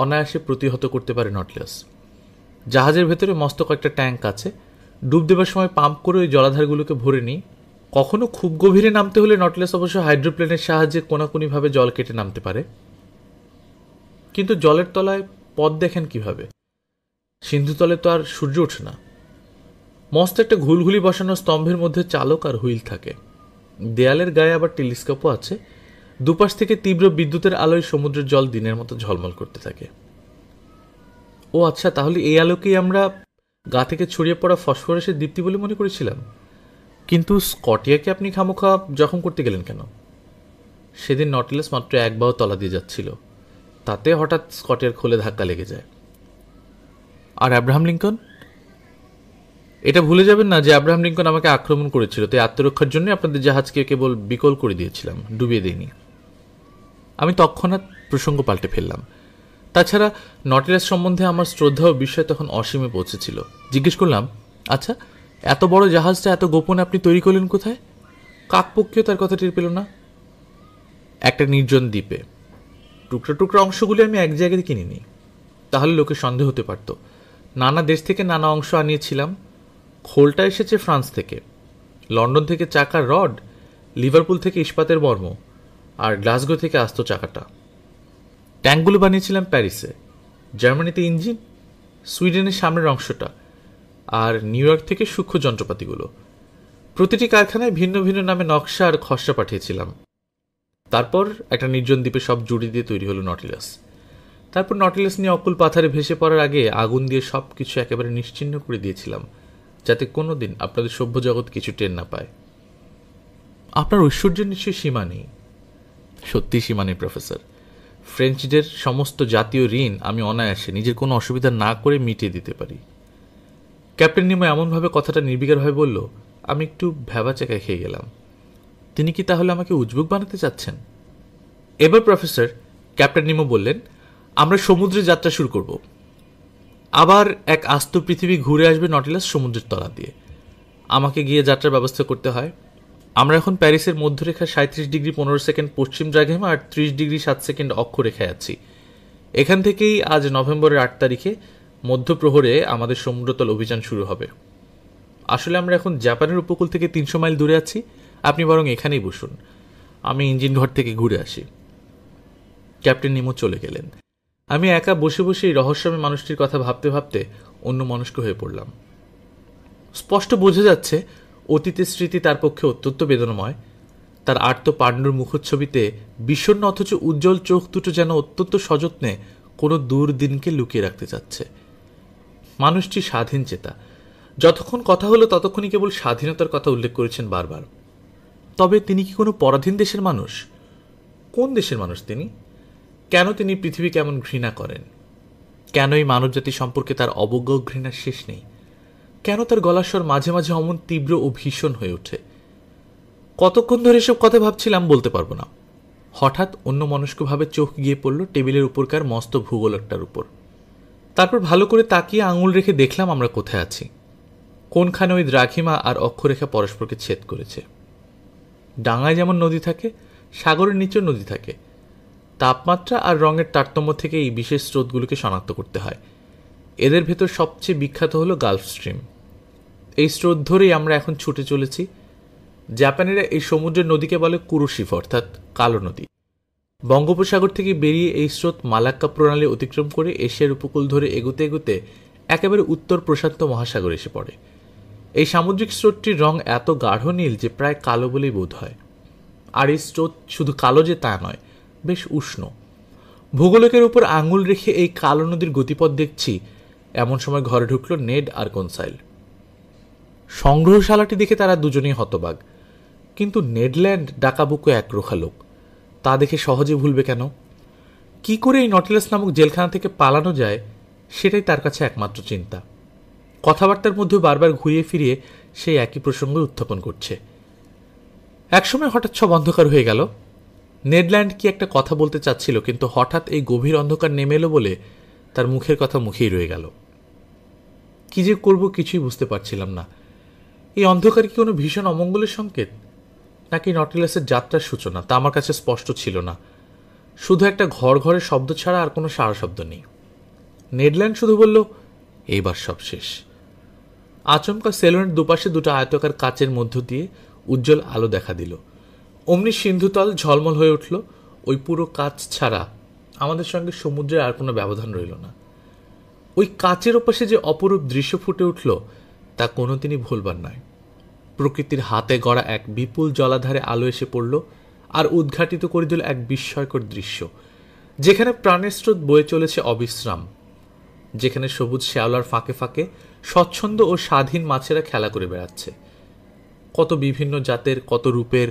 অনায়াসে প্রতিহত করতে পারে নটিলাস। জাহাজের ভেতরে মস্ত কয়েকটা ট্যাঙ্ক আছে। ডুব দেবার সময় পাম্প করে ওই জলাধারগুলোকে ভরে নিই। কখনো খুব গভীরে নামতে হলে নটিলাস অবশ্য হাইড্রোপ্লেনের সাহায্যে কোনাকুনিভাবে জল কেটে নামতে পারে। কিন্তু জলের তলায় পথ দেখেন কিভাবে? সিন্ধুতলে তো আর সূর্য ওঠে না। মস্ত একটা ঘুলঘুলি বসানো স্তম্ভের মধ্যে চালক আর হুইল থাকে। দেয়ালের গায়ে আবার টেলিস্কোপও আছে। দুপাশ থেকে তীব্র বিদ্যুতের আলোয় সমুদ্রের জল দিনের মতো ঝলমল করতে থাকে। ও আচ্ছা, তাহলে এই আলোকেই আমরা গা থেকে ছড়িয়ে পড়া ফসফরাসের দীপ্তি বলে মনে করেছিলাম। কিন্তু স্কটিয়াকে আপনি খামোখা জখম করতে গেলেন কেন? সেদিন নটিলাস মাত্র এক বাহু তলা দিয়ে যাচ্ছিল, তাতে হঠাৎ স্কটিয়ার খোলে ধাক্কা লেগে যায়। আর আব্রাহাম লিঙ্কন? এটা ভুলে যাবেন না যে আব্রাহাম লিঙ্কন আমাকে আক্রমণ করেছিল, তাই আত্মরক্ষার জন্য আপনাদের জাহাজকে কেবল বিকল করে দিয়েছিলাম, ডুবিয়ে দিইনি। আমি তৎক্ষণাৎ প্রসঙ্গ পাল্টে ফেললাম। তাছাড়া নটিলাস সম্বন্ধে আমার শ্রদ্ধা ও বিষয় তখন অসীমে পৌঁছেছিল। জিজ্ঞেস করলাম, আচ্ছা, এত বড় জাহাজটা এত গোপনে আপনি তৈরি করলেন কোথায়? কাকপক্ষীয় তার কথা টের পেল না। একটা নির্জন দ্বীপে। টুকরা টুকরা অংশগুলি আমি এক জায়গায় কিনিনি, তাহলে লোকে সন্দেহ হতে পারত। নানা দেশ থেকে নানা অংশ আনিয়েছিলাম। খোলটা এসেছে ফ্রান্স থেকে, লন্ডন থেকে চাকার রড, লিভারপুল থেকে ইস্পাতের বর্ম, আর গ্লাসগো থেকে আস্ত চাকাটা। ট্যাঙ্কগুলো বানিয়েছিলাম প্যারিসে, জার্মানিতে ইঞ্জিন, সুইডেনের সামনের অংশটা, আর নিউ ইয়র্ক থেকে সূক্ষ্ম যন্ত্রপাতিগুলো। প্রতিটি কারখানায় ভিন্ন ভিন্ন নামে নকশা আর খসড়া পাঠিয়েছিলাম। তারপর একটা নির্জন দ্বীপে সব জুড়ি দিয়ে তৈরি হলো নটিলাস। তারপর নটিলাস নিয়ে অকুল পাথারে ভেসে পড়ার আগে আগুন দিয়ে সব কিছু একেবারে নিশ্চিহ্ন করে দিয়েছিলাম, যাতে কোনোদিন আপনাদের সভ্য জগৎ কিছু টের না পায়। আপনার ঐশ্বর্যের নিশ্চয়ই সীমা নেই। সত্যি সীমা নেই প্রফেসর। ফ্রেঞ্চদের সমস্ত জাতীয় ঋণ আমি অনায়াসে নিজের কোনো অসুবিধা না করে মিটিয়ে দিতে পারি। ক্যাপ্টেন নিমো এমনভাবে কথাটা নির্বিকারভাবে বলল, আমি একটু ভ্যাবাচাকা খেয়ে গেলাম। তিনি কি তাহলে আমাকে উজবুক বানাতে চাচ্ছেন? এবার প্রফেসর, ক্যাপ্টেন নিমো বললেন, আমরা সমুদ্রে যাত্রা শুরু করব। আবার এক আস্ত পৃথিবী ঘুরে আসবে নটিলাস সমুদ্রের তলা দিয়ে। আমাকে গিয়ে যাত্রার ব্যবস্থা করতে হয়। আমরা এখন প্যারিসের মধ্যরেখা 37°15' পশ্চিম দ্রাঘিমা আর 30°7' অক্ষরেখায় আছি। এখান থেকেই আজ নভেম্বরের 8 তারিখে মধ্যপ্রহরে আমাদের সমুদ্রতল অভিযান শুরু হবে। আসলে আমরা এখন জাপানের উপকূল থেকে 300 মাইল দূরে আছি। আপনি বরং এখানেই বসুন, আমি ইঞ্জিন ঘর থেকে ঘুরে আসি। ক্যাপ্টেন নিমো চলে গেলেন। আমি একা বসে বসে এই রহস্যময় মানুষটির কথা ভাবতে ভাবতে অন্যমনস্ক হয়ে পড়লাম। স্পষ্ট বোঝা যাচ্ছে অতীতের স্মৃতি তার পক্ষে অত্যন্ত বেদনাময়। তার আর্ত পাণ্ডুর মুখচ্ছবিতে বিষণ্ণ অথচ উজ্জ্বল চোখ দুটো যেন অত্যন্ত সযত্নে কোনো দূর দিনকে লুকিয়ে রাখতে চাচ্ছে। মানুষটি স্বাধীন চেতা। যতক্ষণ কথা হলো ততক্ষণই কেবল স্বাধীনতার কথা উল্লেখ করেছেন বারবার। তবে তিনি কি কোনো পরাধীন দেশের মানুষ? কোন দেশের মানুষ তিনি? কেন তিনি পৃথিবীকে এমন ঘৃণা করেন? কেন এই মানবজাতি সম্পর্কে তার অবজ্ঞা ও ঘৃণার শেষ নেই? কেন তার গলার স্বর মাঝে মাঝে অমন তীব্র ও ভীষণ হয়ে ওঠে? কতক্ষণ ধরে এসব কথা ভাবছিলাম বলতে পারবো না। হঠাৎ অন্যমনস্কভাবে চোখ গিয়ে পড়ল টেবিলের উপরকার মস্ত ভূগোলকটার উপর। তারপর ভালো করে তাকিয়ে আঙুল রেখে দেখলাম আমরা কোথায় আছি, কোনখানে ওই দ্রাঘিমা আর অক্ষরেখা পরস্পরকে ছেদ করেছে। ডাঙায় যেমন নদী থাকে, সাগরের নিচেও নদী থাকে। তাপমাত্রা আর রঙের তারতম্য থেকে এই বিশেষ স্রোতগুলোকে শনাক্ত করতে হয়। এদের ভেতর সবচেয়ে বিখ্যাত হলো গালফ স্ট্রিম। এই স্রোত ধরেই আমরা এখন ছুটে চলেছি। জাপানিরা এই সমুদ্রের নদীকে বলে কুরুশিফ, অর্থাৎ কালো নদী। বঙ্গোপসাগর থেকে বেরিয়ে এই স্রোত মালাক্কা প্রণালী অতিক্রম করে এশিয়ার উপকূল ধরে এগুতে এগুতে একেবারে উত্তর প্রশান্ত মহাসাগর এসে পড়ে। এই সামুদ্রিক স্রোতটির রং এত গাঢ় নীল যে প্রায় কালো বলেই বোধ হয়। আর এই স্রোত শুধু কালো যে তা নয়, বেশ উষ্ণ। ভূগোলকের উপর আঙুল রেখে এই কালো নদীর গতিপথ দেখছি, এমন সময় ঘরে ঢুকলো নেড আর কনসাইল। সংগ্রহশালাটি দেখে তারা দুজনেই হতবাক, কিন্তু নেডল্যান্ড ডাকাবুকো একরোখা লোক, তা দেখে সহজে ভুলবে কেন? কি করে এই নটিলাস নামক জেলখানা থেকে পালানো যায় সেটাই তার কাছে একমাত্র চিন্তা। কথাবার্তার মধ্যে বারবার ঘুরিয়ে ফিরিয়ে সেই একই প্রসঙ্গ উত্থাপন করছে। একসময় হঠাৎ সব অন্ধকার হয়ে গেল। নেডল্যান্ড কি একটা কথা বলতে চাচ্ছিল, কিন্তু হঠাৎ এই গভীর অন্ধকার নেমে এলো বলে তার মুখের কথা মুখেই রয়ে গেল। কি যে করব কিছুই বুঝতে পারছিলাম না। এই অন্ধকার কি কোনো ভীষণ অমঙ্গলের সংকেত, নাকি নটিলাসের যাত্রার সূচনা, তা আমার কাছে স্পষ্ট ছিল না। শুধু একটা ঘর ঘরের শব্দ ছাড়া আর কোনো সারা শব্দ নেই। নেডল্যান্ড শুধু বলল, এইবার সব শেষ। আচমকা সেলুনের দুপাশে দুটো আয়তাকার কাচের মধ্য দিয়ে উজ্জ্বল আলো দেখা দিল। অমনি সিন্ধুতল ঝলমল হয়ে উঠল। ওই পুরো কাচ ছাড়া আমাদের সঙ্গে সমুদ্রের আর কোনো ব্যবধান রইল না। ওই কাচের ওপাশে যে অপরূপ দৃশ্য ফুটে উঠল তা কোনোদিনই ভুলবার নয়। প্রকৃতির হাতে গড়া এক বিপুল জলাধারে আলো এসে পড়ল আর উদ্ঘাটিত করে দিল এক বিস্ময়কর দৃশ্য, যেখানে প্রাণের স্রোত বয়ে চলেছে অবিশ্রাম, যেখানে সবুজ শ্যাওলার ফাঁকে ফাঁকে স্বচ্ছন্দ ও স্বাধীন মাছেরা খেলা করে বেড়াচ্ছে। কত বিভিন্ন জাতের, কত রূপের,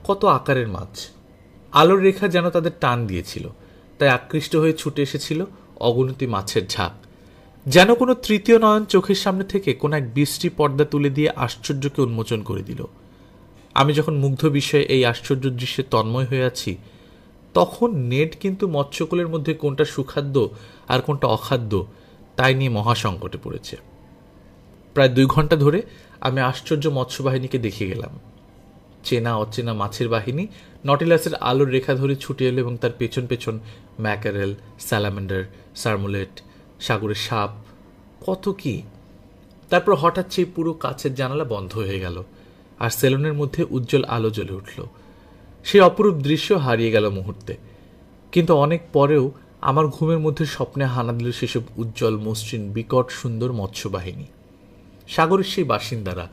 কত আকারের মাছ। আলোর রেখা যেন তাদের টান দিয়েছিল, তাই আকৃষ্ট হয়ে ছুটে এসেছিল অগণিত মাছের ঝাঁক। যেন কোনো তৃতীয় নয়ন চোখের সামনে থেকে কোনো এক বৃষ্টি পর্দা তুলে দিয়ে আশ্চর্যকে উন্মোচন করে দিল। আমি যখন মুগ্ধ বিষয়ে এই আশ্চর্য দৃশ্যে তন্ময় হয়ে আছি, তখন নেড কিন্তু মৎস্যকুলের মধ্যে কোনটা সুখাদ্য আর কোনটা অখাদ্য তাই নিয়ে মহাসংকটে পড়েছে। প্রায় 2 ঘন্টা ধরে আমি আশ্চর্য মৎস্য বাহিনীকে দেখে গেলাম। চেনা অচেনা মাছের বাহিনী নটিলাসের আলোর রেখা ধরে ছুটে এলো এবং তার পেছন পেছন ম্যাকারেল, স্যালামেন্ডার, সার্মুলেট, সাগরের সাপ, কত কি। তারপর হঠাৎ সেই পুরো কাছের জানালা বন্ধ হয়ে গেল আর সেলুনের মধ্যে উজ্জ্বল আলো জ্বলে উঠল। সেই অপরূপ দৃশ্য হারিয়ে গেল মুহূর্তে, কিন্তু অনেক পরেও আমার ঘুমের মধ্যে স্বপ্নে হানা দিল সেসব উজ্জ্বল, মসৃণ, বিকট সুন্দর মৎস্যবাহিনী। সাগরের সেই বাসিন্দারা,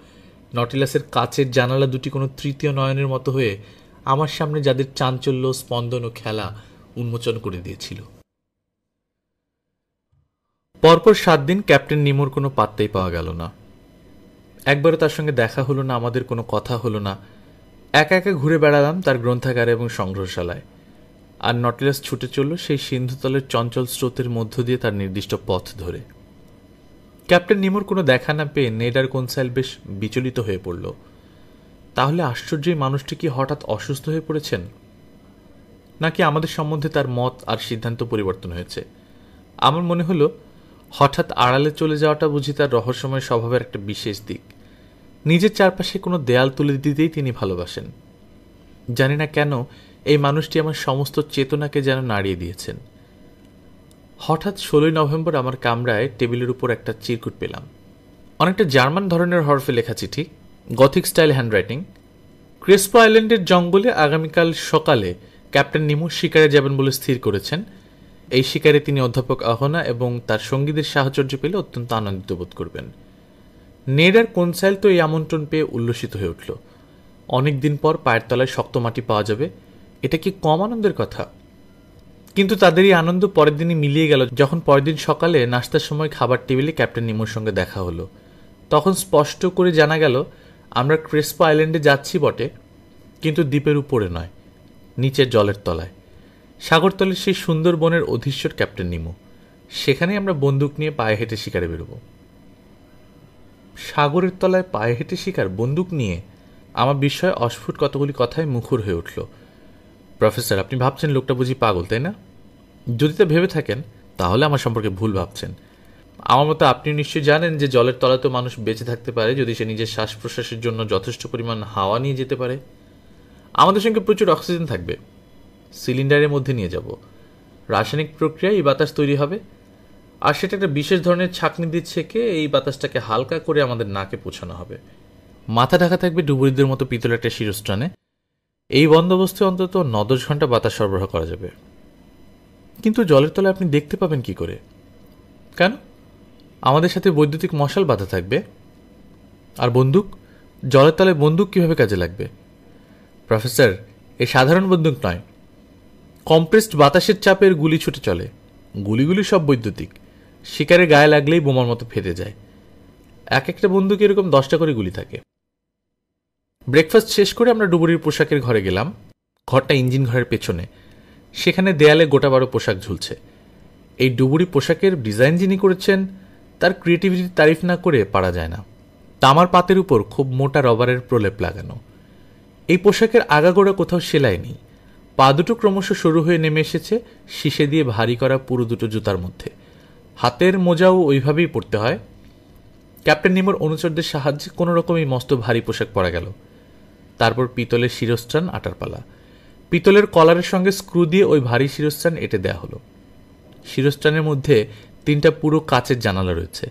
নটিলাসের কাচের জানালা দুটি কোনো তৃতীয় নয়নের মতো হয়ে আমার সামনে যাদের চাঞ্চল্য, স্পন্দন ও খেলা উন্মোচন করে দিয়েছিল। পরপর 7 দিন ক্যাপ্টেন নিমোর কোনো পাত্তাই পাওয়া গেল না। একবারও তার সঙ্গে দেখা হলো না, আমাদের কোনো কথা হলো না। একা একা ঘুরে বেড়ালাম তার গ্রন্থাগারে এবং সংগ্রহশালায়। আর নটিলাস ছুটে চলল সেই সিন্ধুতলের চঞ্চল স্রোতের মধ্য দিয়ে তার নির্দিষ্ট পথ ধরে। ক্যাপ্টেন নিমোর কোনো দেখা না পেয়ে নেড আর কনসাইল বেশ বিচলিত হয়ে পড়ল। তাহলে আশ্চর্য এই মানুষটি কি হঠাৎ অসুস্থ হয়ে পড়েছেন, নাকি আমাদের সম্বন্ধে তার মত আর সিদ্ধান্ত পরিবর্তন হয়েছে? আমার মনে হলো হঠাৎ আড়ালে চলে যাওয়াটা বুঝি তার রহস্যময় স্বভাবের একটা বিশেষ দিক। নিজের চারপাশে কোনো দেয়াল তুলে দিতেই তিনি ভালোবাসেন। জানি না কেন এই মানুষটি আমার সমস্ত চেতনাকে যেন নাড়িয়ে দিয়েছেন। হঠাৎ 16 নভেম্বর আমার কামরায় টেবিলের উপর একটা চিরকুট পেলাম। অনেকটা জার্মান ধরনের হরফে লেখা চিঠি, গথিক স্টাইল হ্যান্ডরাইটিং। ক্রেসপো আইল্যান্ডের জঙ্গলে আগামীকাল সকালে ক্যাপ্টেন নিমো শিকারে যাবেন বলে স্থির করেছেন। এই শিকারে তিনি অধ্যাপক আহনা এবং তার সঙ্গীদের সাহচর্য পেলে অত্যন্ত আনন্দিত বোধ করবেন। নেড আর কনসাইল তো এই আমন্ত্রণ পেয়ে উল্লসিত হয়ে উঠল। অনেক দিন পর পায়ের তলায় শক্ত মাটি পাওয়া যাবে, এটা কি কম আনন্দের কথা? কিন্তু তাদের এই আনন্দ পরের দিনই মিলিয়ে গেল যখন পরের দিন সকালে নাস্তার সময় খাবার টেবিলে ক্যাপ্টেন নিমোর সঙ্গে দেখা হলো। তখন স্পষ্ট করে জানা গেল আমরা ক্রেসপো আইল্যান্ডে যাচ্ছি বটে, কিন্তু দ্বীপের উপরে নয়, নিচের জলের তলায়। সাগরতলের সেই সুন্দর বনের অধীশ্বর ক্যাপ্টেন নিমো। সেখানেই আমরা বন্দুক নিয়ে পায়ে হেঁটে শিকারে বেরোব। সাগরের তলায় পায়ে হেঁটে শিকার, বন্দুক নিয়ে? আমার বিস্ময়ে অস্ফুট কতগুলি কথায় মুখর হয়ে উঠল। প্রফেসর, আপনি ভাবছেন লোকটা বুঝি পাগল, তাই না? যদি তা ভেবে থাকেন তাহলে আমার সম্পর্কে ভুল ভাবছেন। আমার মতো আপনি নিশ্চয়ই জানেন যে জলের তলাতেও মানুষ বেঁচে থাকতে পারে যদি সে নিজের শ্বাস প্রশ্বাসের জন্য যথেষ্ট পরিমাণ হাওয়া নিয়ে যেতে পারে। আমাদের সঙ্গে প্রচুর অক্সিজেন থাকবে, সিলিন্ডারের মধ্যে নিয়ে যাব। রাসায়নিক প্রক্রিয়ায় এই বাতাস তৈরি হবে, আর সেটা একটা বিশেষ ধরনের ছাঁকনি দিয়ে ছেঁকে এই বাতাসটাকে হালকা করে আমাদের নাকে পৌঁছানো হবে। মাথা ঢাকা থাকবে ডুবুরিদের মতো পিতলের একটা শিরস্ত্রাণে। এই বন্দোবস্তে অন্তত 9-10 ঘন্টা বাতাস সরবরাহ করা যাবে। কিন্তু জলের তলায় আপনি দেখতে পাবেন কি করে? কেন? আমাদের সাথে বৈদ্যুতিক মশাল বাঁধা থাকবে। আর বন্দুক? জলের তলায় বন্দুক কিভাবে কাজে লাগবে? প্রফেসর, এ সাধারণ বন্দুক নয়, কম্প্রেসড বাতাসের চাপের গুলি ছুটে চলে। গুলিগুলি সব বৈদ্যুতিক, শিকারের গায়ে লাগলেই বোমার মতো ফেটে যায়। এক একটা বন্দুক এরকম 10টা করে গুলি থাকে। ব্রেকফাস্ট শেষ করে আমরা ডুবুরির পোশাকের ঘরে গেলাম। ঘরটা ইঞ্জিন ঘরের পেছনে, সেখানে দেয়ালে গোটা বারো পোশাক ঝুলছে। এই ডুবুরি পোশাকের ডিজাইন যিনি করেছেন তার ক্রিয়েটিভিটির তারিফ না করে পারা যায় না। তামার পাতের উপর খুব মোটা রবারের প্রলেপ লাগানো। এই পোশাকের আগাগোড়া কোথাও সেলাই নেই। পা দুটো ক্রমশ সরু হয়ে নেমে এসেছে শিশে দিয়ে ভারী করা পুরো দুটো জুতার মধ্যে। হাতের মোজাও ওইভাবেই পরতে হয়। ক্যাপ্টেন নিমোর অনুচরদের সাহায্যে কোনো রকমই মস্ত ভারী পোশাক পরা গেল। তারপর পিতলের শিরস্ত্রাণ আটার পালা। পিতলের কলারের সঙ্গে স্ক্রু দিয়ে ওই ভারী শিরস্ত্রাণ এঁটে দেওয়া হলো। শিরস্ত্রাণের মধ্যে 3টা পুরো কাচের জানালা রয়েছে,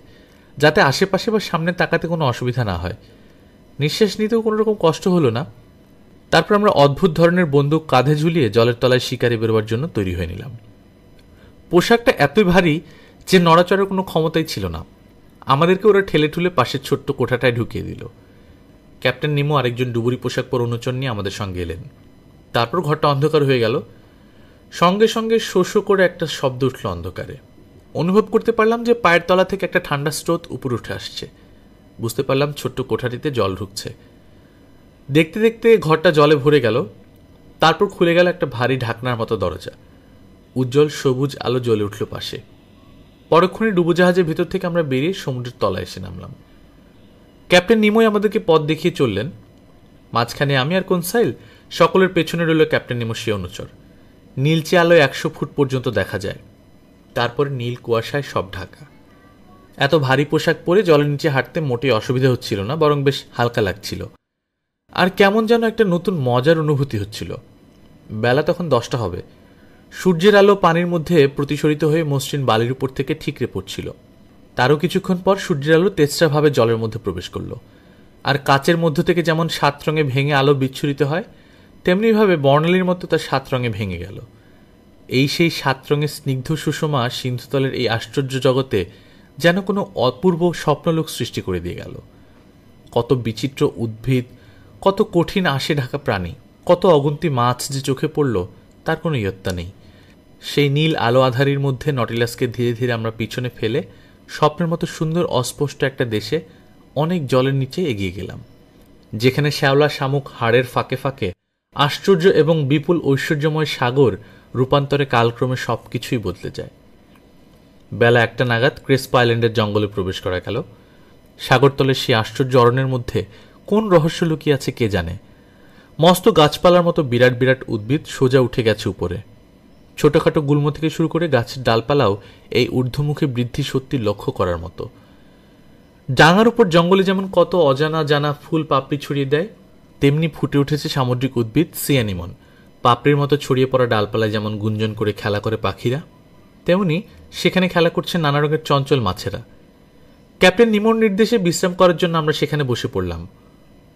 যাতে আশেপাশে বা সামনে তাকাতে কোনো অসুবিধা না হয়। নিঃশ্বাস নিতেও কোনো রকম কষ্ট হলো না। তারপর আমরা অদ্ভুত ধরনের বন্দুক কাঁধে ঝুলিয়ে জলের তলায় শিকারে বেরোবার জন্য তৈরি হয়ে নিলাম। পোশাকটা এতই ভারী যে নড়াচড়ার কোনো ক্ষমতাই ছিল না। আমাদেরকে ওরা ঠেলে ঠুলে পাশের ছোট্ট কোঠাটায় ঢুকিয়ে দিল। ক্যাপ্টেন নিমো আরেকজন ডুবুরি পোশাক পর অনুচর নিয়ে আমাদের সঙ্গে এলেন। তারপর ঘরটা অন্ধকার হয়ে গেল। সঙ্গে সঙ্গে শোষ করে একটা শব্দ উঠল অন্ধকারে। অনুভব করতে পারলাম যে পায়ের তলা থেকে একটা ঠান্ডা স্রোত উপরে উঠে আসছে। বুঝতে পারলাম ছোট্ট কোঠাটিতে জল ঢুকছে। দেখতে দেখতে ঘরটা জলে ভরে গেল। তারপর খুলে গেল একটা ভারী ঢাকনার মতো দরজা। উজ্জ্বল সবুজ আলো জ্বলে উঠল পাশে। পরক্ষণে ডুবোজাহাজের ভেতর থেকে আমরা বেরিয়ে সমুদ্রের তলায় এসে নামলাম। ক্যাপ্টেন নিমোই আমাদেরকে পথ দেখিয়ে চললেন। মাঝখানে আমি আর কনসাইল, সকলের পেছনে রইল ক্যাপ্টেন নিমো সে অনুচর। নীলচে আলোয় 100 ফুট পর্যন্ত দেখা যায়। তারপর নীল কুয়াশায় সব ঢাকা। এত ভারী পোশাক পরে জলের নিচে হাঁটতে মোটেই অসুবিধা হচ্ছিল না, বরং বেশ হালকা লাগছিল। আর কেমন যেন একটা নতুন মজার অনুভূতি হচ্ছিল। বেলা তখন 10টা হবে। সূর্যের আলো পানির মধ্যে প্রতিসরিত হয়ে মসৃণ বালির উপর থেকে ঠিকরে পড়ছিল। তারও কিছুক্ষণ পর সূর্যের আলো তেজস্রাভাবে জলের মধ্যে প্রবেশ করল। আর কাচের মধ্য থেকে যেমন 7 রঙে ভেঙে আলো বিচ্ছুরিত হয়, তেমনিভাবে বর্ণালীর মতো তার 7 রঙে ভেঙে গেল। এই সেই 7 রঙের স্নিগ্ধ সুষমা সিন্ধুতলের এই আশ্চর্য জগতে যেন কোনো অপূর্ব স্বপ্নলোক সৃষ্টি করে দিয়ে গেল। কত বিচিত্র উদ্ভিদ, কত কঠিন আশে ঢাকা প্রাণী, কত অগুন্তি মাছ যে চোখে পড়ল তার কোনো ইয়ত্তা নেই। সেই নীল আলো আধারির মধ্যে নটিলাসকে ধীরে ধীরে আমরা পিছনে ফেলে স্বপ্নের মতো সুন্দর অস্পষ্ট একটা দেশে অনেক জলের নিচে এগিয়ে গেলাম, যেখানে শ্যাওলা শামুক হাড়ের ফাঁকে ফাঁকে আশ্চর্য এবং বিপুল ঐশ্বর্যময় সাগর রূপান্তরে কালক্রমে সব কিছুই বদলে যায়। বেলা 1টা নাগাদ ক্রেসপো আইল্যান্ডের জঙ্গলে প্রবেশ করা গেল। সাগরতলের সেই আশ্চর্য অরণ্যের মধ্যে কোন রহস্য লুকিয়ে আছে কে জানে। মস্ত গাছপালার মতো বিরাট বিরাট উদ্ভিদ সোজা উঠে গেছে উপরে। ছোটখাটো গুল্ম থেকে শুরু করে গাছের ডালপালাও এই ঊর্ধ্বমুখী বৃদ্ধি সত্যি লক্ষ্য করার মতো। ডাঙার উপর জঙ্গলে যেমন কত অজানা জানা ফুল পাপড়ি ছড়িয়ে দেয়, তেমনি ফুটে উঠেছে সামুদ্রিক উদ্ভিদ সিয়ানিমন। পাপড়ির মতো ছড়িয়ে পড়া ডালপালায় যেমন গুঞ্জন করে খেলা করে পাখিরা, তেমনি সেখানে খেলা করছে নানা রঙের চঞ্চল মাছেরা। ক্যাপ্টেন নিমোর নির্দেশে বিশ্রাম করার জন্য আমরা সেখানে বসে পড়লাম।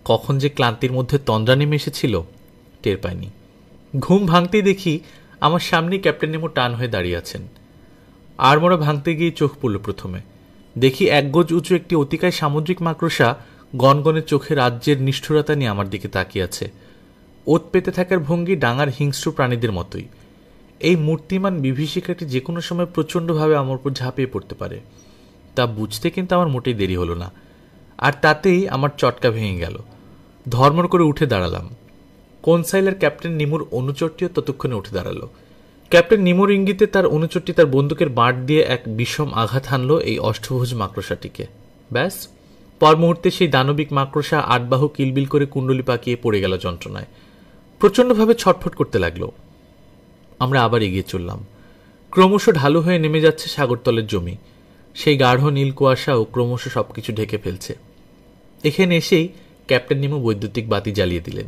কখন যে ক্লান্তির মধ্যে তন্দ্রা নেমে এসেছিল টের পাইনি। ঘুম ভাঙতেই দেখি আমার সামনেই ক্যাপ্টেন নিমো টান হয়ে দাঁড়িয়ে আছেন। আড়মোড়া ভাঙতে গিয়ে চোখ পড়ল প্রথমে। দেখি 1 গজ উঁচু একটি অতিকায় সামুদ্রিক মাকড়সা গনগনে চোখে রাজ্যের নিষ্ঠুরতা নিয়ে আমার দিকে তাকিয়ে আছে। ওত পেতে থাকার ভঙ্গি ডাঙার হিংস্র প্রাণীদের মতোই। এই মূর্তিমান বিভীষিকাটি যে কোনো সময় প্রচণ্ডভাবে আমার উপর ঝাঁপিয়ে পড়তে পারে, তা বুঝতে কিন্তু আমার মোটেই দেরি হলো না। আর তাতেই আমার চটকা ভেঙে গেল। ধর্মর করে উঠে দাঁড়ালাম। কনসাইলার ক্যাপ্টেন নিমুর অনুচরটিও ততক্ষণে উঠে দাঁড়ালো। ক্যাপ্টেন নিমোর ইঙ্গিতে তার অনুচরটি তার বন্দুকের বাঁট দিয়ে এক বিষম আঘাত হানল এই অষ্টভুজ মাকড়সাটিকে। ব্যাস, পর মুহূর্তে সেই দানবিক মাকড়সা আটবাহু কিলবিল করে কুণ্ডলি পাকিয়ে পড়ে গেল যন্ত্রণায়। প্রচণ্ডভাবে ছটফট করতে লাগল। আমরা আবার এগিয়ে চললাম। ক্রমশ ঢালু হয়ে নেমে যাচ্ছে সাগরতলের জমি। সেই গাঢ় নীল কুয়াশাও ক্রমশ সবকিছু ঢেকে ফেলছে। এখানে এসেই ক্যাপ্টেন নিমো বৈদ্যুতিক বাতি জ্বালিয়ে দিলেন।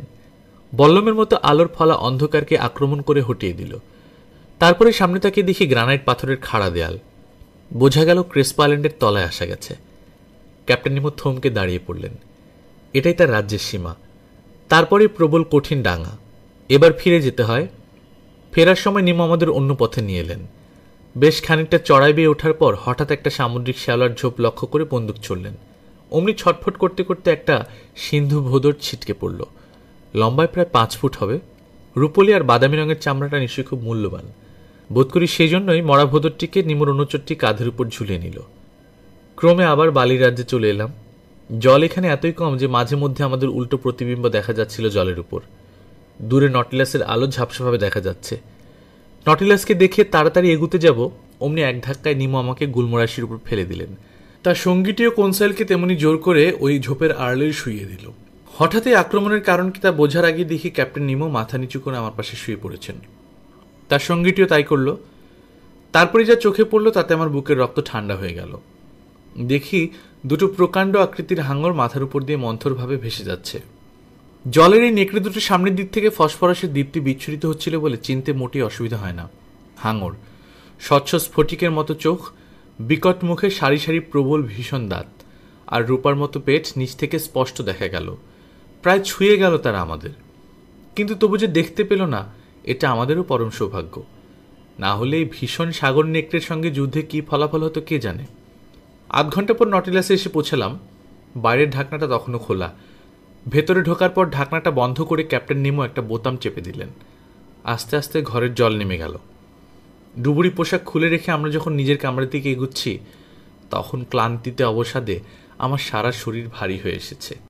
বল্লমের মতো আলোর ফলা অন্ধকারকে আক্রমণ করে হটিয়ে দিল। তারপরে সামনে তাকিয়ে দেখি গ্রানাইট পাথরের খাড়া দেয়াল। বোঝা গেল ক্রেসপো আইল্যান্ডের তলায় আসা গেছে। ক্যাপ্টেন নিমো থমকে দাঁড়িয়ে পড়লেন। এটাই তার রাজ্যের সীমা। তারপরে প্রবল কঠিন ডাঙা। এবার ফিরে যেতে হয়। ফেরার সময় নিমো আমাদের অন্য পথে নিয়ে এলেন। বেশ খানিকটা চড়াই বেয়ে ওঠার পর হঠাৎ একটা সামুদ্রিক শ্যাওলার ঝোপ লক্ষ্য করে বন্দুক ছুড়লেন। অমনি ছটফট করতে করতে একটা সিন্ধু ভোদর ছিটকে পড়ল। লম্বায় প্রায় 5 ফুট হবে। রূপলি আর বাদামি রঙের চামড়াটা নিশ্চয়ই খুব মূল্যবান। বোধ করি সেই জন্যই মরা ভোদরটিকে নিমোর অনুচরটি কাঁধের উপর ঝুলিয়ে নিল। ক্রমে আবার বালির রাজ্যে চলে এলাম। জল এখানে এতই কম যে মাঝে মধ্যে আমাদের উল্টো প্রতিবিম্ব দেখা যাচ্ছিল জলের উপর। দূরে নটিলাসের আলো ঝাপসাভাবে দেখা যাচ্ছে। নটিলাসকে দেখে তাড়াতাড়ি এগুতে যাব, অমনি এক ধাক্কায় নিমো আমাকে গুলমরাশির উপর ফেলে দিলেন। তার সঙ্গীটিও কোনসাইলকে তেমনি জোর করে ওই ঝোপের আড়লে শুইয়ে দিল। হঠাৎই আক্রমণের কারণ কি তা বোঝার আগে দেখি ক্যাপ্টেন নিমো মাথা নিচু করে আমার পাশে শুয়ে পড়েছেন। তার সঙ্গীটিও তাই করল। তারপরে যা চোখে পড়ল তাতে আমার বুকের রক্ত ঠান্ডা হয়ে গেল। দেখি দুটো প্রকাণ্ড আকৃতির হাঙর মাথার উপর দিয়ে মন্থরভাবে ভেসে যাচ্ছে। জলের এই নেকড়ে দুটো সামনের দিক থেকে ফসফরাসের দীপ্তি বিচ্ছুরিত হচ্ছিল বলে চিনতে মোটেই অসুবিধা হয় না। হাঙর, স্বচ্ছ স্ফটিকের মতো চোখ, বিকট মুখে সারি সারি প্রবল ভীষণ দাঁত, আর রূপার মতো পেট নিচ থেকে স্পষ্ট দেখা গেল। প্রায় ছুঁয়ে গেল তারা আমাদের। কিন্তু তবু যে দেখতে পেল না, এটা আমাদেরও পরম সৌভাগ্য। না হলে এই ভীষণ সাগর নেকড়ের সঙ্গে যুদ্ধে কি ফলাফল হতো কে জানে। 8 ঘন্টা পর নটিলাসে এসে পৌঁছালাম। বাইরের ঢাকনাটা তখনও খোলা। ভেতরে ঢোকার পর ঢাকনাটা বন্ধ করে ক্যাপ্টেন নিমো একটা বোতাম চেপে দিলেন। আস্তে আস্তে ঘরের জল নেমে গেল। ডুবুরি পোশাক খুলে রেখে আমরা যখন নিজের কামরার দিকে এগুচ্ছি, তখন ক্লান্তিতে অবসাদে আমার সারা শরীর ভারী হয়ে এসেছে।